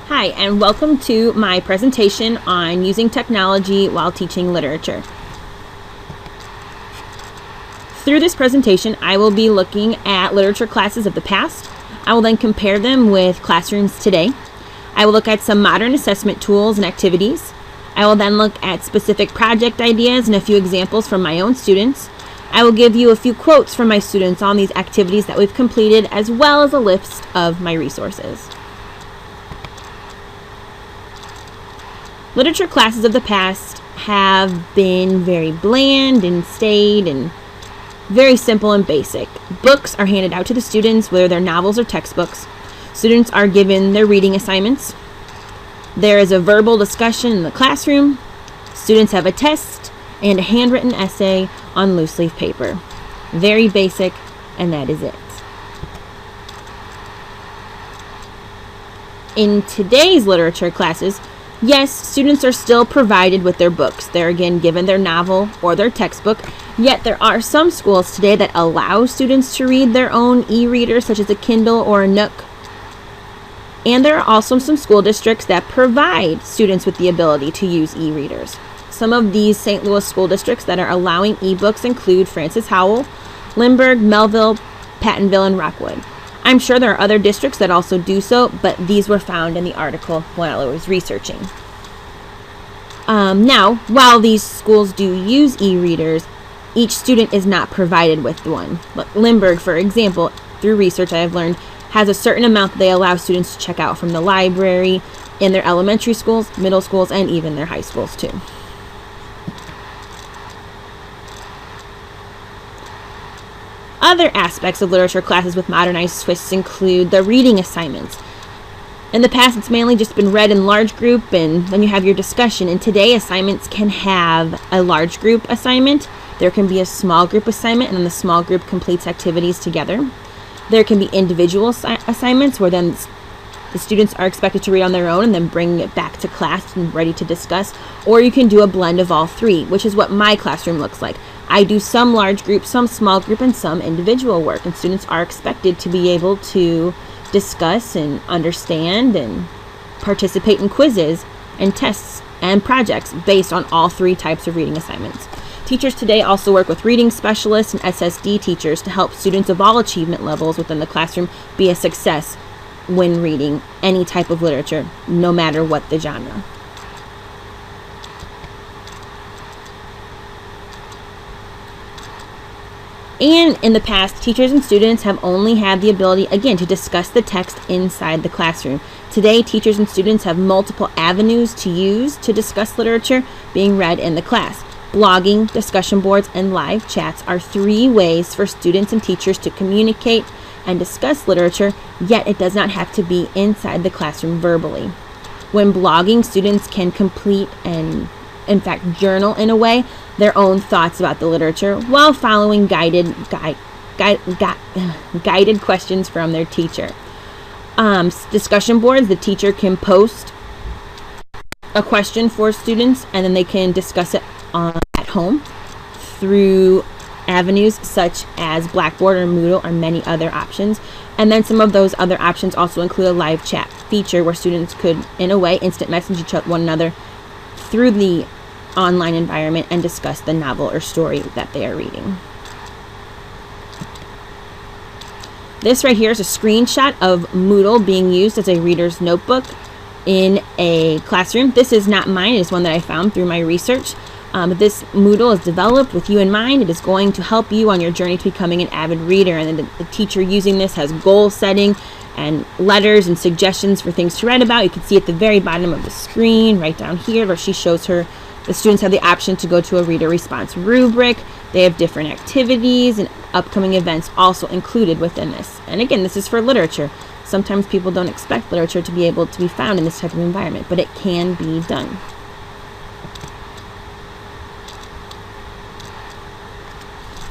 Hi, and welcome to my presentation on using technology while teaching literature. Through this presentation, I will be looking at literature classes of the past. I will then compare them with classrooms today. I will look at some modern assessment tools and activities. I will then look at specific project ideas and a few examples from my own students. I will give you a few quotes from my students on these activities that we've completed, as well as a list of my resources. Literature classes of the past have been very bland and staid and very simple and basic. Books are handed out to the students, whether they're novels or textbooks. Students are given their reading assignments. There is a verbal discussion in the classroom. Students have a test and a handwritten essay on loose leaf paper. Very basic, and that is it. In today's literature classes, yes, students are still provided with their books. They're again given their novel or their textbook, yet there are some schools today that allow students to read their own e-reader, such as a Kindle or a Nook. And there are also some school districts that provide students with the ability to use e-readers. Some of these St. Louis school districts that are allowing e-books include Francis Howell, Lindbergh, Melville, Pattonville, and Rockwood. I'm sure there are other districts that also do so, but these were found in the article while I was researching. Now, while these schools do use e-readers, each student is not provided with one. Lindbergh, for example, through research I have learned, has a certain amount that they allow students to check out from the library in their elementary schools, middle schools, and even their high schools too. Other aspects of literature classes with modernized twists include the reading assignments. In the past, it's mainly just been read in large group, and then you have your discussion. And today, assignments can have a large group assignment. There can be a small group assignment, and then the small group completes activities together. There can be individual assignments where then the students are expected to read on their own and then bring it back to class and ready to discuss. Or you can do a blend of all three, which is what my classroom looks like. I do some large group, some small group, and some individual work, and students are expected to be able to discuss and understand and participate in quizzes and tests and projects based on all three types of reading assignments. Teachers today also work with reading specialists and SSD teachers to help students of all achievement levels within the classroom be a success when reading any type of literature, no matter what the genre. And in the past, teachers and students have only had the ability, again, to discuss the text inside the classroom. Today, teachers and students have multiple avenues to use to discuss literature being read in the class. Blogging, discussion boards, and live chats are three ways for students and teachers to communicate and discuss literature, yet it does not have to be inside the classroom verbally. When blogging, students can complete and, in fact, journal in a way their own thoughts about the literature while following guided questions from their teacher. Discussion boards, the teacher can post a question for students and then they can discuss it at home through avenues such as Blackboard or Moodle or many other options. And then some of those other options also include a live chat feature where students could, in a way, instant message one another through the online environment and discuss the novel or story that they are reading. This right here is a screenshot of Moodle being used as a reader's notebook in a classroom. This is not mine, it is one that I found through my research. This Moodle is developed with you in mind. It is going to help you on your journey to becoming an avid reader, and the teacher using this has goal setting and letters and suggestions for things to write about. You can see at the very bottom of the screen, right down here, where she shows her the students have the option to go to a reader response rubric. They have different activities and upcoming events also included within this. And again, this is for literature. Sometimes people don't expect literature to be able to be found in this type of environment, but it can be done.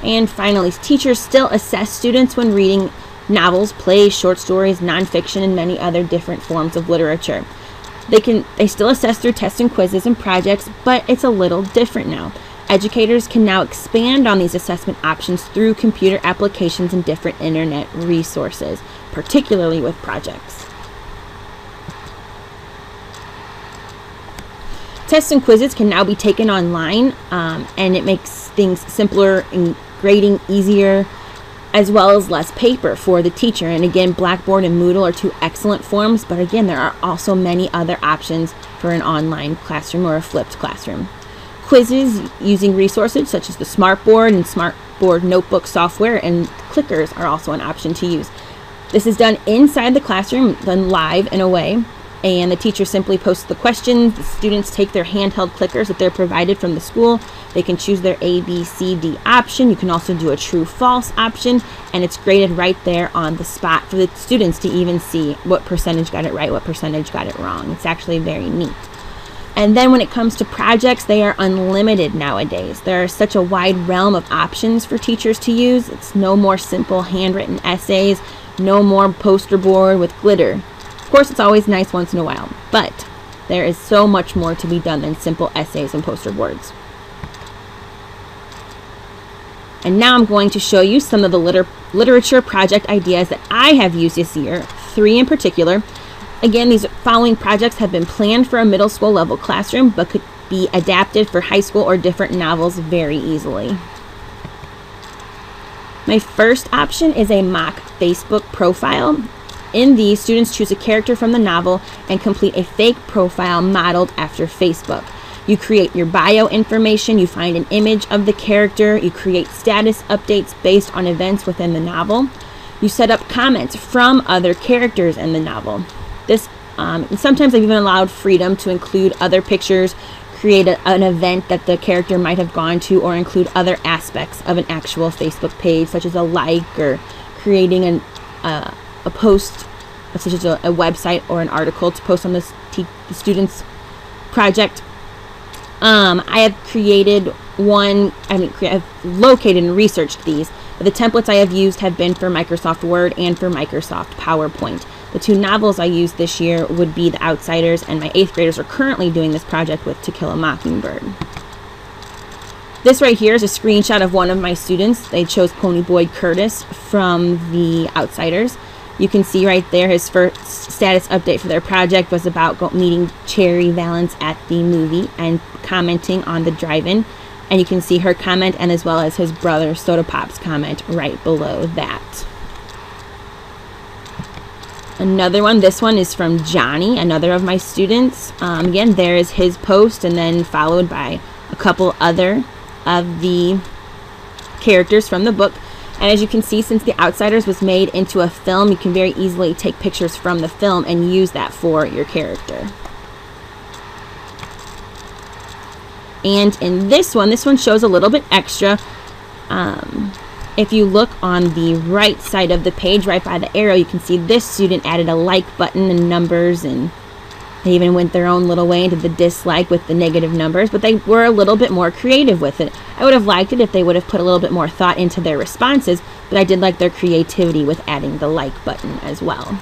And finally, teachers still assess students when reading novels, plays, short stories, nonfiction, and many other different forms of literature. They still assess through tests and quizzes and projects, but it's a little different now. Educators can now expand on these assessment options through computer applications and different internet resources, particularly with projects. Tests and quizzes can now be taken online, and it makes things simpler and grading easier, as well as less paper for the teacher. And again, Blackboard and Moodle are two excellent forms, but again, there are also many other options for an online classroom or a flipped classroom. Quizzes using resources such as the Smartboard and Smartboard notebook software and clickers are also an option to use. This is done inside the classroom, done live in a way, and the teacher simply posts the questions. The students take their handheld clickers that they're provided from the school. They can choose their A, B, C, D option. You can also do a true false option, and it's graded right there on the spot for the students to even see what percentage got it right, what percentage got it wrong. It's actually very neat. And then when it comes to projects, they are unlimited nowadays. There are such a wide realm of options for teachers to use. It's no more simple handwritten essays, no more poster board with glitter. Of course, it's always nice once in a while, but there is so much more to be done than simple essays and poster boards. And now I'm going to show you some of the literature project ideas that I have used this year, 3 in particular. Again, these following projects have been planned for a middle school level classroom, but could be adapted for high school or different novels very easily. My first option is a mock Facebook profile. In these, students choose a character from the novel and complete a fake profile modeled after Facebook. You create your bio information, you find an image of the character, you create status updates based on events within the novel. You set up comments from other characters in the novel. This, and sometimes I've even allowed freedom to include other pictures, create an event that the character might have gone to, or include other aspects of an actual Facebook page, such as a like or creating a post, such as a website or an article to post on the student's project. I have created I've located and researched these, but the templates I have used have been for Microsoft Word and for Microsoft PowerPoint. The 2 novels I used this year would be The Outsiders, and my 8th graders are currently doing this project with To Kill a Mockingbird. This right here is a screenshot of one of my students. They chose Pony Boy Curtis from The Outsiders. You can see right there his first status update for their project was about meeting Cherry Valance at the movie and commenting on the drive-in. And you can see her comment, and as well as his brother Soda Pop's comment right below that. Another one, this one is from Johnny, another of my students. Again, there is his post, and then followed by a couple other of the characters from the book. And as you can see, since The Outsiders was made into a film, you can very easily take pictures from the film and use that for your character. And in this one shows a little bit extra. If you look on the right side of the page, right by the arrow, you can see this student added a like button and numbers, and they even went their own little way into the dislike with the negative numbers, but they were a little bit more creative with it. I would have liked it if they would have put a little bit more thought into their responses, but I did like their creativity with adding the like button as well.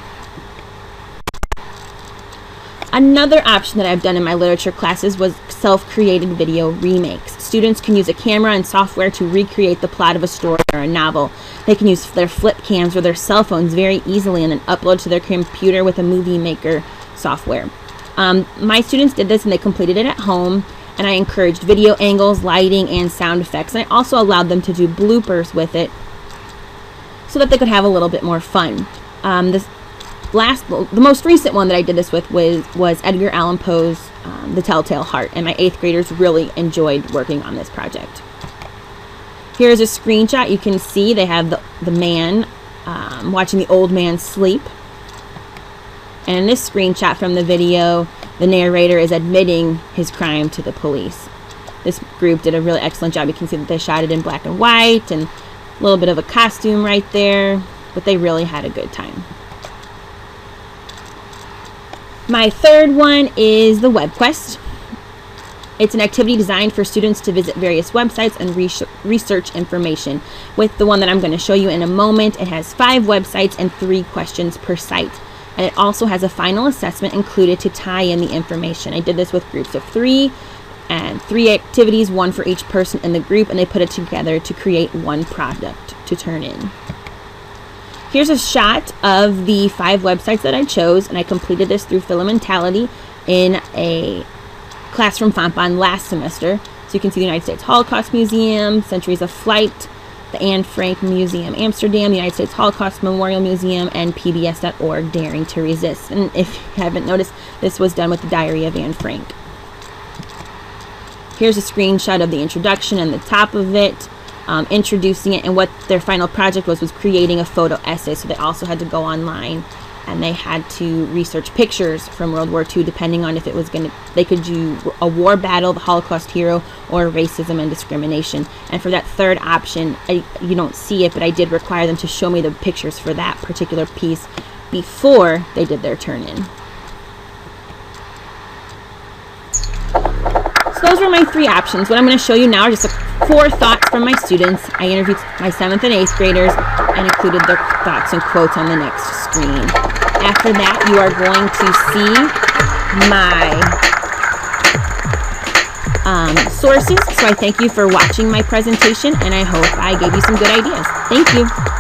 Another option that I've done in my literature classes was self-created video remakes. Students can use a camera and software to recreate the plot of a story or a novel. They can use their flip cams or their cell phones very easily and then upload to their computer with a movie maker software. My students did this and they completed it at home, and I encouraged video angles, lighting, and sound effects. And I also allowed them to do bloopers with it so that they could have a little bit more fun. The most recent one that I did this with was Edgar Allan Poe's The Telltale Heart, and my 8th graders really enjoyed working on this project. Here's a screenshot. You can see they have the man watching the old man sleep. And in this screenshot from the video, the narrator is admitting his crime to the police. This group did a really excellent job. You can see that they shot it in black and white and a little bit of a costume right there, but they really had a good time. My third one is the Web Quest. It's an activity designed for students to visit various websites and research information. With the one that I'm going to show you in a moment, it has 5 websites and 3 questions per site. And it also has a final assessment included to tie in the information. I did this with groups of 3 and 3 activities, 1 for each person in the group, and they put it together to create one product to turn in. Here's a shot of the 5 websites that I chose, and I completed this through Filamentality in a class from Fontbonne last semester. So you can see the United States Holocaust Museum, Centuries of Flight, the Anne Frank Museum, Amsterdam, the United States Holocaust Memorial Museum, and PBS.org, Daring to Resist. And if you haven't noticed, this was done with the Diary of Anne Frank. Here's a screenshot of the introduction and the top of it, introducing it, and what their final project was creating a photo essay. So they also had to go online and they had to research pictures from World War II, depending on if it was they could do a war battle, the Holocaust hero, or racism and discrimination. And for that third option, you don't see it, but I did require them to show me the pictures for that particular piece before they did their turn-in. So those were my 3 options. What I'm going to show you now are just 4 thoughts from my students. I interviewed my 7th and 8th graders and included their thoughts and quotes on the next screen. After that, you are going to see my sources. So I thank you for watching my presentation, and I hope I gave you some good ideas. Thank you.